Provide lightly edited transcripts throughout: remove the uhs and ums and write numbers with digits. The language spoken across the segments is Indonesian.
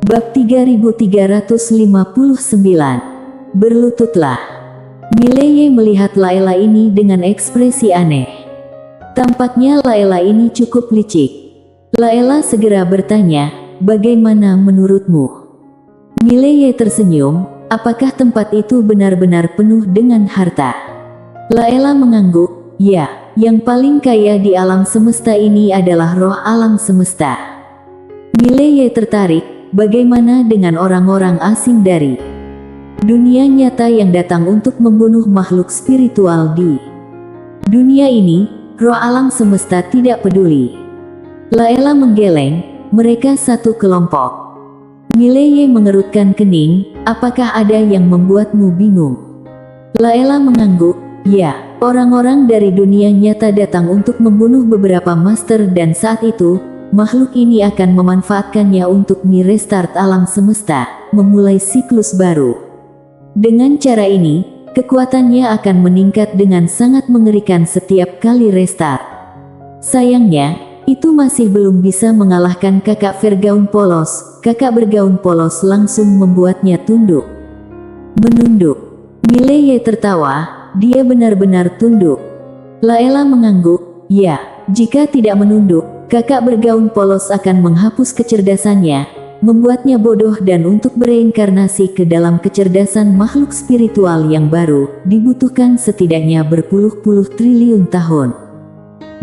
Bab 3359. Berlututlah. Mileye melihat Layla ini dengan ekspresi aneh. Tampaknya Layla ini cukup licik. Layla segera bertanya, "Bagaimana menurutmu?" Mileye tersenyum, "Apakah tempat itu benar-benar penuh dengan harta?" Layla mengangguk, "Ya, yang paling kaya di alam semesta ini adalah roh alam semesta." Mileye tertarik, "Bagaimana dengan orang-orang asing dari dunia nyata yang datang untuk membunuh makhluk spiritual di dunia ini?" Roh alam semesta tidak peduli. Layla menggeleng, "Mereka satu kelompok." Mileye mengerutkan kening, "Apakah ada yang membuatmu bingung?" Layla mengangguk, "Ya, orang-orang dari dunia nyata datang untuk membunuh beberapa master dan saat itu, makhluk ini akan memanfaatkannya untuk merestart alam semesta, memulai siklus baru. Dengan cara ini, kekuatannya akan meningkat dengan sangat mengerikan setiap kali restart. Sayangnya, itu masih belum bisa mengalahkan kakak bergaun polos." Kakak bergaun polos langsung membuatnya tunduk. Menunduk. Mileye tertawa, "Dia benar-benar tunduk." Layla mengangguk, "Ya, jika tidak menunduk, kakak bergaun polos akan menghapus kecerdasannya, membuatnya bodoh dan untuk bereinkarnasi ke dalam kecerdasan makhluk spiritual yang baru, dibutuhkan setidaknya berpuluh-puluh triliun tahun.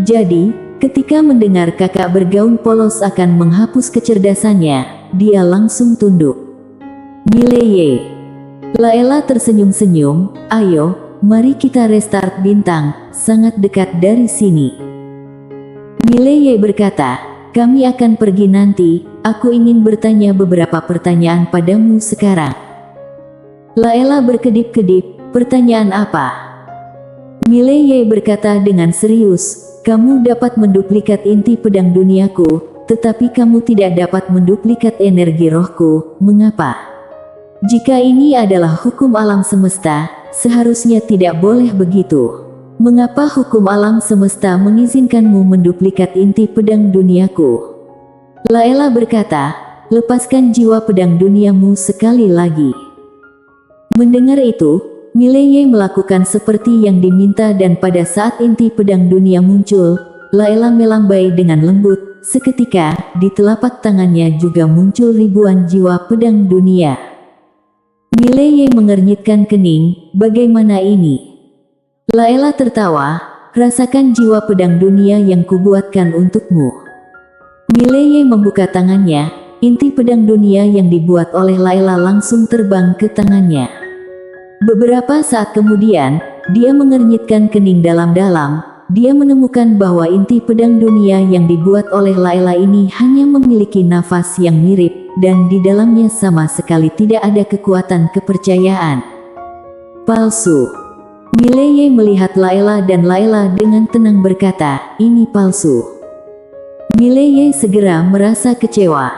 Jadi, ketika mendengar kakak bergaun polos akan menghapus kecerdasannya, dia langsung tunduk." Mileye. Layla tersenyum-senyum, "Ayo, mari kita restart bintang, sangat dekat dari sini." Mileye berkata, "Kami akan pergi nanti, aku ingin bertanya beberapa pertanyaan padamu sekarang." Layla berkedip-kedip, "Pertanyaan apa?" Mileye berkata dengan serius, "Kamu dapat menduplikat inti pedang duniaku, tetapi kamu tidak dapat menduplikat energi rohku, mengapa? Jika ini adalah hukum alam semesta, seharusnya tidak boleh begitu. Mengapa hukum alam semesta mengizinkanmu menduplikat inti pedang duniaku?" Layla berkata, "Lepaskan jiwa pedang duniamu sekali lagi." Mendengar itu, Mileye melakukan seperti yang diminta dan pada saat inti pedang dunia muncul, Layla melambai dengan lembut. Seketika, di telapak tangannya juga muncul ribuan jiwa pedang dunia. Mileye mengernyitkan kening, "Bagaimana ini?" Layla tertawa, "Rasakan jiwa pedang dunia yang kubuatkan untukmu." Mileye membuka tangannya, inti pedang dunia yang dibuat oleh Layla langsung terbang ke tangannya. Beberapa saat kemudian, dia mengernyitkan kening dalam-dalam. Dia menemukan bahwa inti pedang dunia yang dibuat oleh Layla ini hanya memiliki nafas yang mirip, dan di dalamnya sama sekali tidak ada kekuatan kepercayaan. Palsu. Mileye melihat Layla dan Layla dengan tenang berkata, "Ini palsu." Mileye segera merasa kecewa.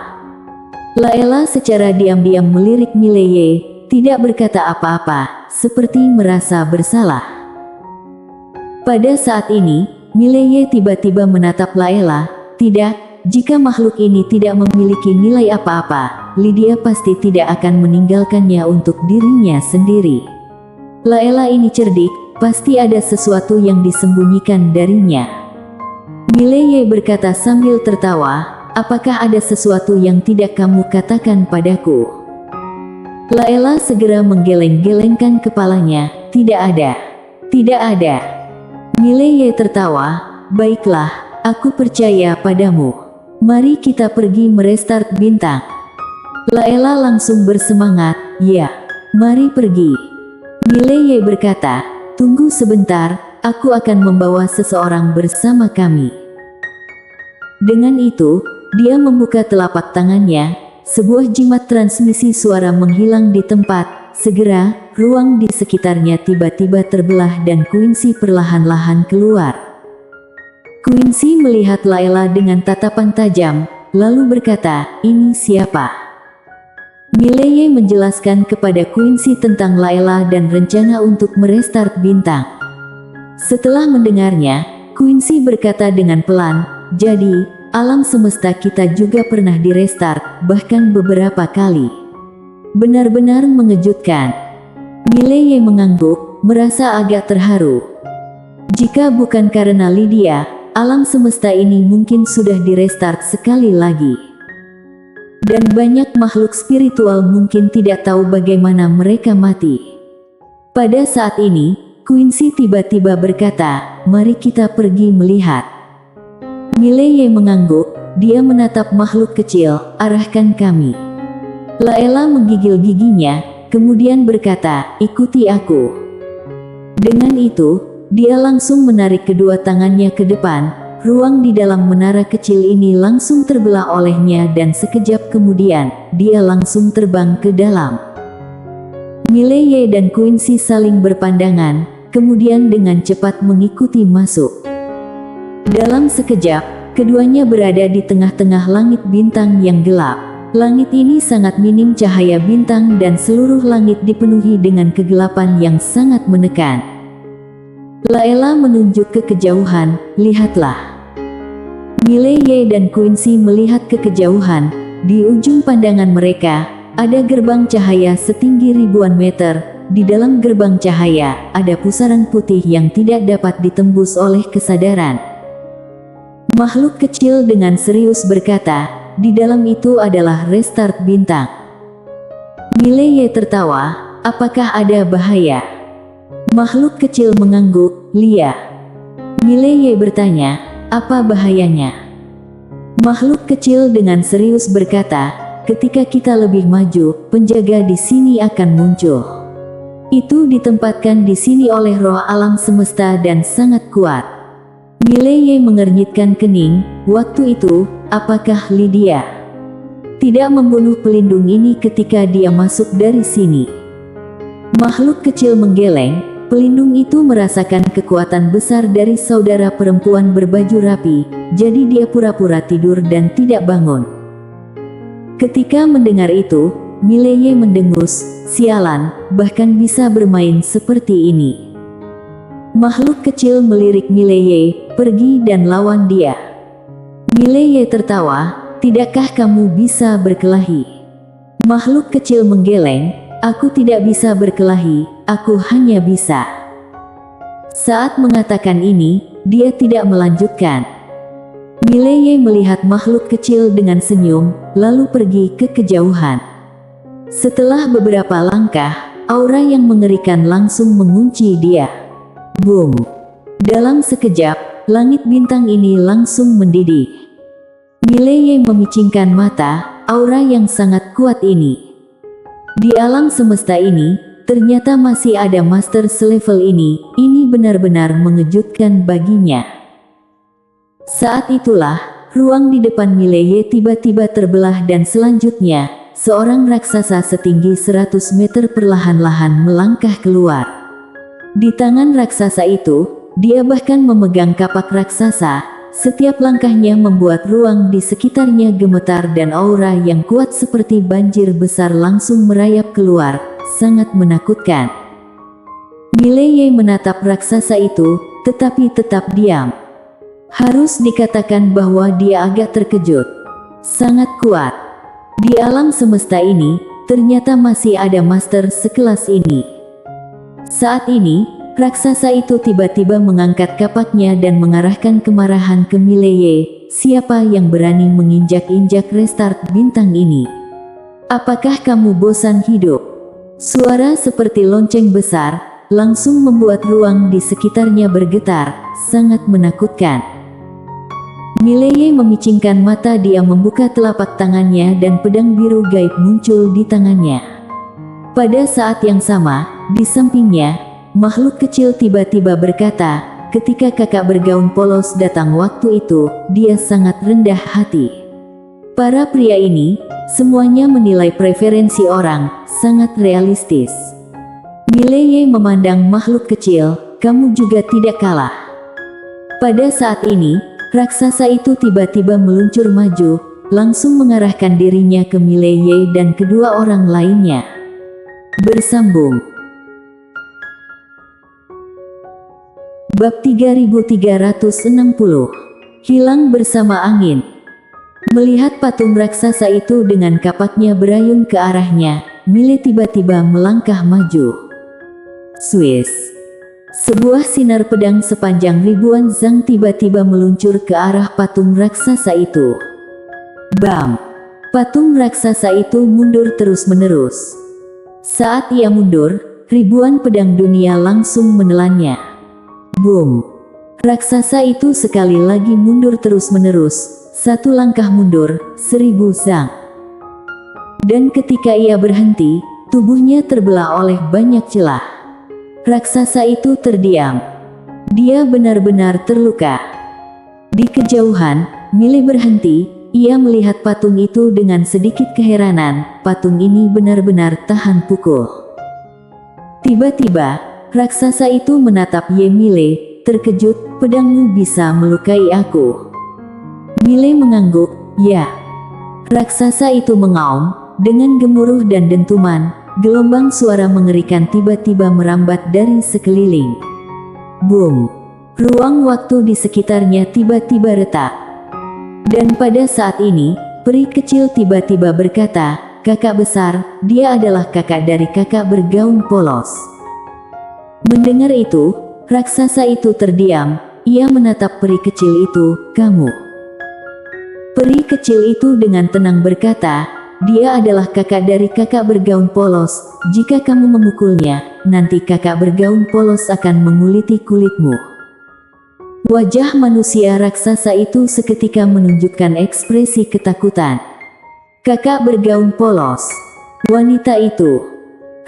Layla secara diam-diam melirik Mileye, tidak berkata apa-apa, seperti merasa bersalah. Pada saat ini, Mileye tiba-tiba menatap Layla, "Tidak, jika makhluk ini tidak memiliki nilai apa-apa, Lydia pasti tidak akan meninggalkannya untuk dirinya sendiri. Layla ini cerdik, pasti ada sesuatu yang disembunyikan darinya." Mileye berkata sambil tertawa, "Apakah ada sesuatu yang tidak kamu katakan padaku?" Layla segera menggeleng-gelengkan kepalanya, "Tidak ada. Tidak ada." Mileye tertawa, "Baiklah, aku percaya padamu. Mari kita pergi merestart bintang." Layla langsung bersemangat, "Ya, mari pergi." Mileye berkata, "Tunggu sebentar, aku akan membawa seseorang bersama kami." Dengan itu, dia membuka telapak tangannya, sebuah jimat transmisi suara menghilang di tempat. Segera, ruang di sekitarnya tiba-tiba terbelah dan Quincy perlahan-lahan keluar. Quincy melihat Layla dengan tatapan tajam, lalu berkata, "Ini siapa?" Mileye menjelaskan kepada Quincy tentang Layla dan rencana untuk merestart bintang. Setelah mendengarnya, Quincy berkata dengan pelan, "Jadi, alam semesta kita juga pernah direstart, bahkan beberapa kali. Benar-benar mengejutkan. Mileye mengangguk, merasa agak terharu. Jika bukan karena Lydia, alam semesta ini mungkin sudah direstart sekali lagi. Dan banyak makhluk spiritual mungkin tidak tahu bagaimana mereka mati. Pada saat ini, Quincy tiba-tiba berkata, "Mari kita pergi melihat." Mileye mengangguk, dia menatap makhluk kecil, "Arahkan kami." Layla menggigil giginya, kemudian berkata, "Ikuti aku." Dengan itu, dia langsung menarik kedua tangannya ke depan. Ruang di dalam menara kecil ini langsung terbelah olehnya dan sekejap kemudian, dia langsung terbang ke dalam. Mileye dan Quincy saling berpandangan, kemudian dengan cepat mengikuti masuk. Dalam sekejap, keduanya berada di tengah-tengah langit bintang yang gelap. Langit ini sangat minim cahaya bintang dan seluruh langit dipenuhi dengan kegelapan yang sangat menekan. Layla menunjuk ke kejauhan, "Lihatlah." Mileye dan Quincy melihat ke kejauhan. Di ujung pandangan mereka, ada gerbang cahaya setinggi ribuan meter. Di dalam gerbang cahaya, ada pusaran putih yang tidak dapat ditembus oleh kesadaran. Makhluk kecil dengan serius berkata, "Di dalam itu adalah restart bintang." Mileye tertawa, "Apakah ada bahaya?" Makhluk kecil mengangguk, "Lia." Mileye bertanya, "Apa bahayanya?" Makhluk kecil dengan serius berkata, "Ketika kita lebih maju, penjaga di sini akan muncul. Itu ditempatkan di sini oleh roh alam semesta dan sangat kuat." Mileye mengernyitkan kening. Waktu itu, apakah Lydia tidak membunuh pelindung ini ketika dia masuk dari sini? Makhluk kecil menggeleng. Pelindung itu merasakan kekuatan besar dari saudara perempuan berbaju rapi, jadi dia pura-pura tidur dan tidak bangun. Ketika mendengar itu, Mileye mendengus, "Sialan, bahkan bisa bermain seperti ini." Makhluk kecil melirik Mileye, "Pergi dan lawan dia." Mileye tertawa, "Tidakkah kamu bisa berkelahi?" Makhluk kecil menggeleng, "Aku tidak bisa berkelahi, aku hanya bisa." Saat mengatakan ini, dia tidak melanjutkan. Mileye melihat makhluk kecil dengan senyum, lalu pergi ke kejauhan. Setelah beberapa langkah, aura yang mengerikan langsung mengunci dia. Boom! Dalam sekejap, langit bintang ini langsung mendidih. Mileye memicingkan mata, aura yang sangat kuat ini. Di alam semesta ini, ternyata masih ada master selevel ini benar-benar mengejutkan baginya. Saat itulah, ruang di depan Mileye tiba-tiba terbelah dan selanjutnya, seorang raksasa setinggi 100 meter perlahan-lahan melangkah keluar. Di tangan raksasa itu, dia bahkan memegang kapak raksasa. Setiap langkahnya membuat ruang di sekitarnya gemetar dan aura yang kuat seperti banjir besar langsung merayap keluar, sangat menakutkan. Mileye menatap raksasa itu, tetapi tetap diam. Harus dikatakan bahwa dia agak terkejut. Sangat kuat. Di alam semesta ini, ternyata masih ada master sekelas ini. Saat ini, raksasa itu tiba-tiba mengangkat kapaknya dan mengarahkan kemarahan ke Mileye. "Siapa yang berani menginjak-injak restart bintang ini? Apakah kamu bosan hidup?" Suara seperti lonceng besar, langsung membuat ruang di sekitarnya bergetar, sangat menakutkan. Mileye memicingkan mata, dia membuka telapak tangannya dan pedang biru gaib muncul di tangannya. Pada saat yang sama, di sampingnya, makhluk kecil tiba-tiba berkata, "Ketika kakak bergaun polos datang waktu itu, dia sangat rendah hati." Para pria ini, semuanya menilai preferensi orang, sangat realistis. Mileye memandang makhluk kecil, "Kamu juga tidak kalah." Pada saat ini, raksasa itu tiba-tiba meluncur maju, langsung mengarahkan dirinya ke Mileye dan kedua orang lainnya. Bersambung. Bab 3360. Hilang bersama angin. Melihat patung raksasa itu dengan kapaknya berayun ke arahnya, Mile tiba-tiba melangkah maju. Swiss. Sebuah sinar pedang sepanjang ribuan zang tiba-tiba meluncur ke arah patung raksasa itu. Bam! Patung raksasa itu mundur terus-menerus. Saat ia mundur, ribuan pedang dunia langsung menelannya. Boom! Raksasa itu sekali lagi mundur terus-menerus, satu langkah mundur, 1000 zang. Dan ketika ia berhenti, tubuhnya terbelah oleh banyak celah. Raksasa itu terdiam. Dia benar-benar terluka. Di kejauhan, Mile berhenti, ia melihat patung itu dengan sedikit keheranan, patung ini benar-benar tahan pukul. Tiba-tiba, raksasa itu menatap Mile, terkejut, pedangmu bisa melukai aku. Mile mengangguk, ya. Raksasa itu mengaum, dengan gemuruh dan dentuman, gelombang suara mengerikan tiba-tiba merambat dari sekeliling. Boom! Ruang waktu di sekitarnya tiba-tiba retak. Dan pada saat ini, peri kecil tiba-tiba berkata, "Kakak besar, dia adalah kakak dari kakak bergaun polos." Mendengar itu, raksasa itu terdiam, ia menatap peri kecil itu, "Kamu." Peri kecil itu dengan tenang berkata, "Dia adalah kakak dari kakak bergaun polos, jika kamu memukulnya, nanti kakak bergaun polos akan menguliti kulitmu." Wajah manusia raksasa itu seketika menunjukkan ekspresi ketakutan. Kakak bergaun polos. Wanita itu.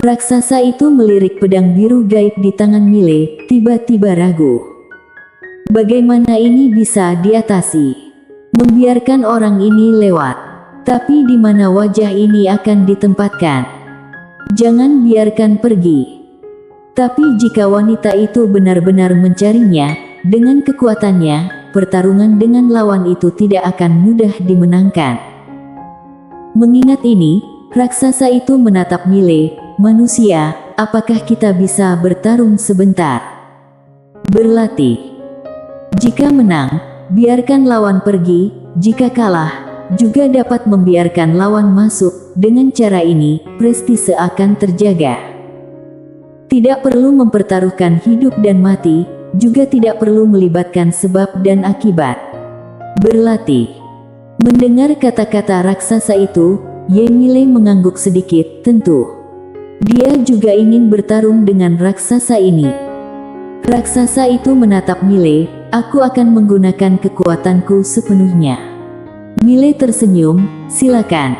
Raksasa itu melirik pedang biru gaib di tangan Mile, tiba-tiba ragu. Bagaimana ini bisa diatasi? Membiarkan orang ini lewat. Tapi di mana wajah ini akan ditempatkan? Jangan biarkan pergi. Tapi jika wanita itu benar-benar mencarinya, dengan kekuatannya, pertarungan dengan lawan itu tidak akan mudah dimenangkan. Mengingat ini, raksasa itu menatap Mile, "Manusia, apakah kita bisa bertarung sebentar? Berlatih. Jika menang, biarkan lawan pergi, jika kalah, juga dapat membiarkan lawan masuk. Dengan cara ini, prestise akan terjaga. Tidak perlu mempertaruhkan hidup dan mati, juga tidak perlu melibatkan sebab dan akibat. Berlatih." Mendengar kata-kata raksasa itu, Mile mengangguk sedikit, tentu. Dia juga ingin bertarung dengan raksasa ini. Raksasa itu menatap Mile, "Aku akan menggunakan kekuatanku sepenuhnya." Mile tersenyum, "Silakan."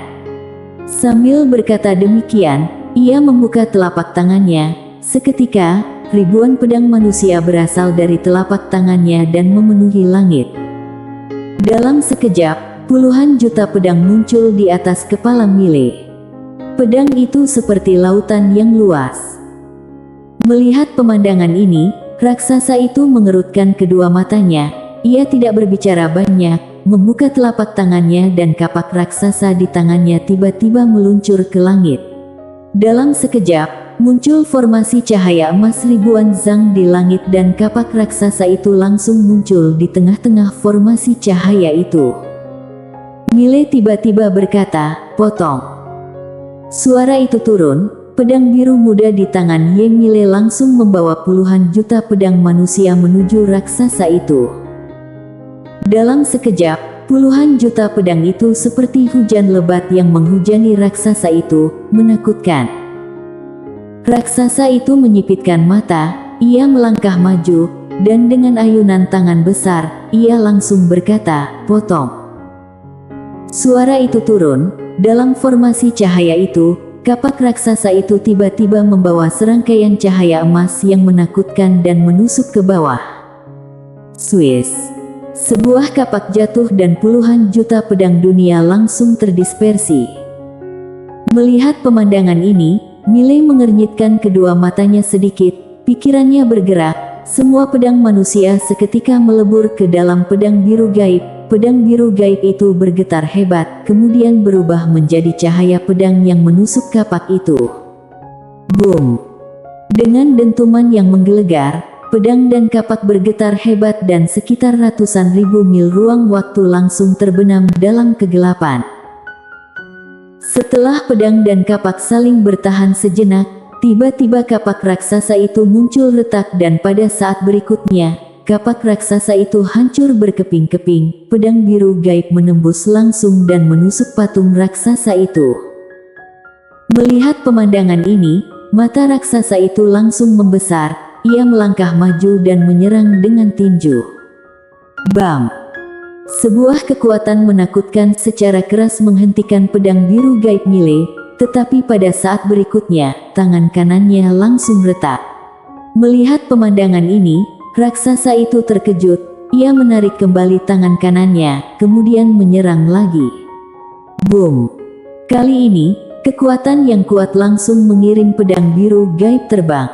Sambil berkata demikian, ia membuka telapak tangannya. Seketika, ribuan pedang manusia berasal dari telapak tangannya dan memenuhi langit. Dalam sekejap, puluhan juta pedang muncul di atas kepala Mile. Pedang itu seperti lautan yang luas. Melihat pemandangan ini, raksasa itu mengerutkan kedua matanya. Ia tidak berbicara banyak, membuka telapak tangannya dan kapak raksasa di tangannya tiba-tiba meluncur ke langit. Dalam sekejap, muncul formasi cahaya emas ribuan zang di langit dan kapak raksasa itu langsung muncul di tengah-tengah formasi cahaya itu. Mile tiba-tiba berkata, "Potong." Suara itu turun, pedang biru muda di tangan Mile langsung membawa puluhan juta pedang manusia menuju raksasa itu. Dalam sekejap, puluhan juta pedang itu seperti hujan lebat yang menghujani raksasa itu, menakutkan. Raksasa itu menyipitkan mata, ia melangkah maju, dan dengan ayunan tangan besar, ia langsung berkata, "Potong." Suara itu turun, dalam formasi cahaya itu, kapak raksasa itu tiba-tiba membawa serangkaian cahaya emas yang menakutkan dan menusuk ke bawah. Swiss. Sebuah kapak jatuh dan puluhan juta pedang dunia langsung terdispersi. Melihat pemandangan ini, Mile mengernyitkan kedua matanya sedikit, pikirannya bergerak, semua pedang manusia seketika melebur ke dalam pedang biru gaib. Pedang biru gaib itu bergetar hebat, kemudian berubah menjadi cahaya pedang yang menusuk kapak itu. Boom! Dengan dentuman yang menggelegar, pedang dan kapak bergetar hebat dan sekitar ratusan ribu mil ruang waktu langsung terbenam dalam kegelapan. Setelah pedang dan kapak saling bertahan sejenak, tiba-tiba kapak raksasa itu muncul retak dan pada saat berikutnya, kapak raksasa itu hancur berkeping-keping, pedang biru gaib menembus langsung dan menusuk patung raksasa itu. Melihat pemandangan ini, mata raksasa itu langsung membesar, ia melangkah maju dan menyerang dengan tinju. Bam! Sebuah kekuatan menakutkan secara keras menghentikan pedang biru gaib Mile, tetapi pada saat berikutnya, tangan kanannya langsung retak. Melihat pemandangan ini, raksasa itu terkejut, ia menarik kembali tangan kanannya, kemudian menyerang lagi. Boom! Kali ini, kekuatan yang kuat langsung mengirim pedang biru gaib terbang.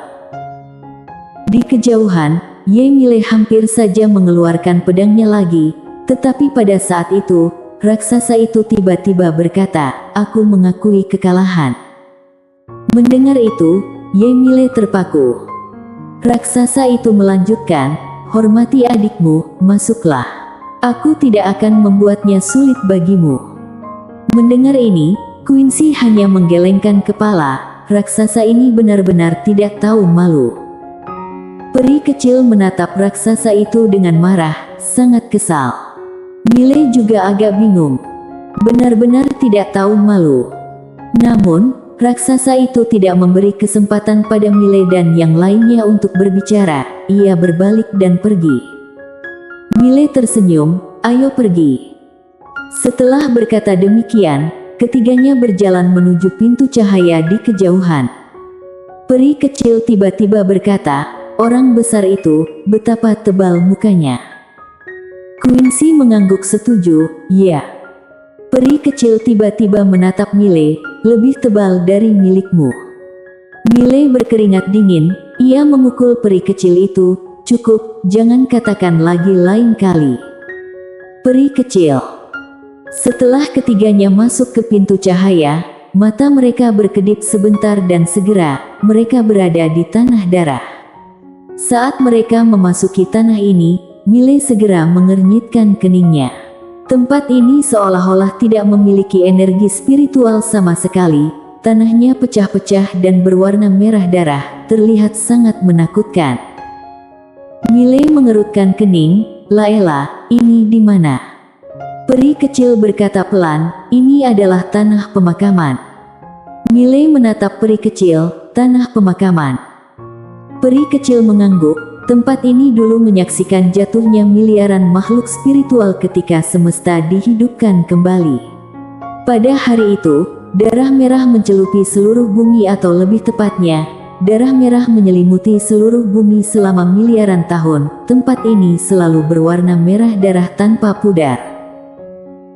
Di kejauhan, Ye Mile hampir saja mengeluarkan pedangnya lagi, tetapi pada saat itu, raksasa itu tiba-tiba berkata, "Aku mengakui kekalahan." Mendengar itu, Ye Mile terpaku. Raksasa itu melanjutkan, "Hormati adikmu, masuklah. Aku tidak akan membuatnya sulit bagimu." Mendengar ini, Quincy hanya menggelengkan kepala, raksasa ini benar-benar tidak tahu malu. Peri kecil menatap raksasa itu dengan marah, sangat kesal. Mile juga agak bingung. Benar-benar tidak tahu malu. Namun, raksasa itu tidak memberi kesempatan pada Mile dan yang lainnya untuk berbicara, ia berbalik dan pergi. Mile tersenyum, "Ayo pergi." Setelah berkata demikian, ketiganya berjalan menuju pintu cahaya di kejauhan. Peri kecil tiba-tiba berkata, "Orang besar itu, betapa tebal mukanya." Quincy mengangguk setuju, "Ya." Peri kecil tiba-tiba menatap Mile, "Lebih tebal dari milikmu." Mile berkeringat dingin, ia memukul peri kecil itu, "Cukup, jangan katakan lagi lain kali." Peri kecil. Setelah ketiganya masuk ke pintu cahaya, mata mereka berkedip sebentar dan segera, mereka berada di tanah darah. Saat mereka memasuki tanah ini, Mile segera mengernyitkan keningnya. Tempat ini seolah-olah tidak memiliki energi spiritual sama sekali, tanahnya pecah-pecah dan berwarna merah darah, terlihat sangat menakutkan. Mile mengerutkan kening, "Laela, ini di mana?" Peri kecil berkata pelan, "Ini adalah tanah pemakaman." Mile menatap peri kecil, "Tanah pemakaman." Peri kecil mengangguk, tempat ini dulu menyaksikan jatuhnya miliaran makhluk spiritual ketika semesta dihidupkan kembali. Pada hari itu, darah merah mencelupi seluruh bumi atau lebih tepatnya, darah merah menyelimuti seluruh bumi selama miliaran tahun, tempat ini selalu berwarna merah darah tanpa pudar.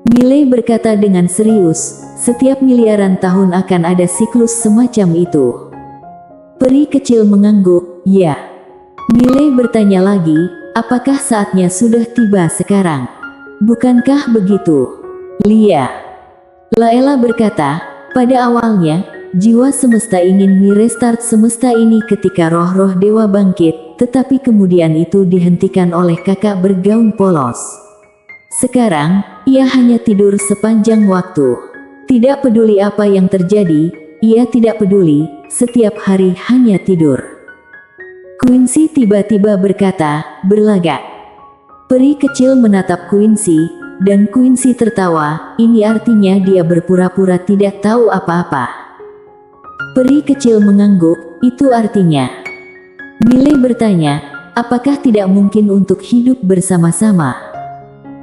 Mile berkata dengan serius, "Setiap miliaran tahun akan ada siklus semacam itu." Peri kecil mengangguk, "Ya." Mile bertanya lagi, "Apakah saatnya sudah tiba sekarang? Bukankah begitu, Lia?" Laela berkata, "Pada awalnya, jiwa semesta ingin merestart semesta ini ketika roh-roh dewa bangkit, tetapi kemudian itu dihentikan oleh kakak bergaun polos. Sekarang, ia hanya tidur sepanjang waktu. Tidak peduli apa yang terjadi, ia tidak peduli, setiap hari hanya tidur." Quincy tiba-tiba berkata, "Berlagak." Peri kecil menatap Quincy, dan Quincy tertawa, ini artinya dia berpura-pura tidak tahu apa-apa. Peri kecil mengangguk, "Itu artinya?" Mile bertanya, "Apakah tidak mungkin untuk hidup bersama-sama?"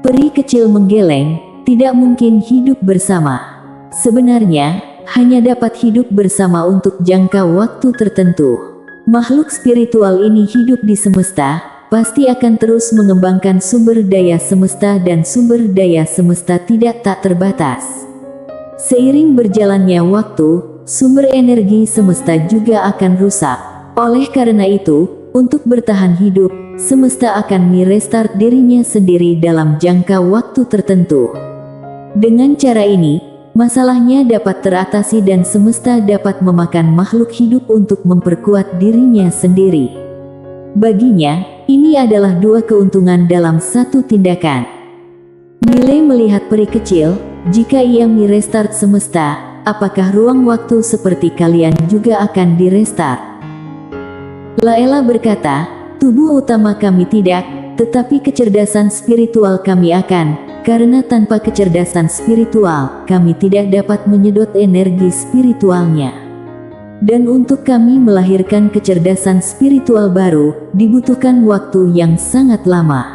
Peri kecil menggeleng, "Tidak mungkin hidup bersama. Sebenarnya, hanya dapat hidup bersama untuk jangka waktu tertentu. Makhluk spiritual ini hidup di semesta, pasti akan terus mengembangkan sumber daya semesta dan sumber daya semesta tidak tak terbatas. Seiring berjalannya waktu, sumber energi semesta juga akan rusak. Oleh karena itu, untuk bertahan hidup, semesta akan merestart dirinya sendiri dalam jangka waktu tertentu. Dengan cara ini, masalahnya dapat teratasi dan semesta dapat memakan makhluk hidup untuk memperkuat dirinya sendiri." Baginya, ini adalah dua keuntungan dalam satu tindakan. Miley melihat peri kecil, jika ia merestart semesta, apakah ruang waktu seperti kalian juga akan direstart? Layla berkata, tubuh utama kami tidak, tetapi kecerdasan spiritual kami akan, karena tanpa kecerdasan spiritual, kami tidak dapat menyedot energi spiritualnya. Dan untuk kami melahirkan kecerdasan spiritual baru, dibutuhkan waktu yang sangat lama.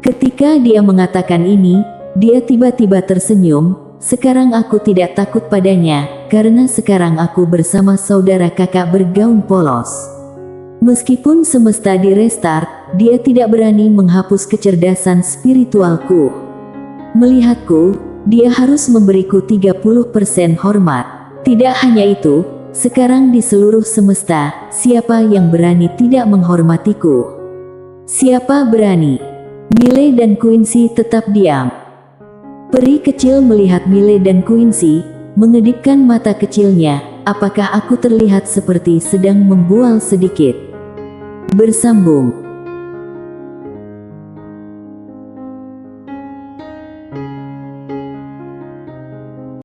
Ketika dia mengatakan ini, dia tiba-tiba tersenyum. Sekarang aku tidak takut padanya, karena sekarang aku bersama saudara kakak bergaun polos. Meskipun semesta direstart, dia tidak berani menghapus kecerdasan spiritualku. Melihatku, dia harus memberiku 30% hormat. Tidak hanya itu, sekarang di seluruh semesta, siapa yang berani tidak menghormatiku? Siapa berani? Miley dan Quincy tetap diam. Peri kecil melihat Miley dan Quincy, mengedipkan mata kecilnya. Apakah aku terlihat seperti sedang membual sedikit? Bersambung.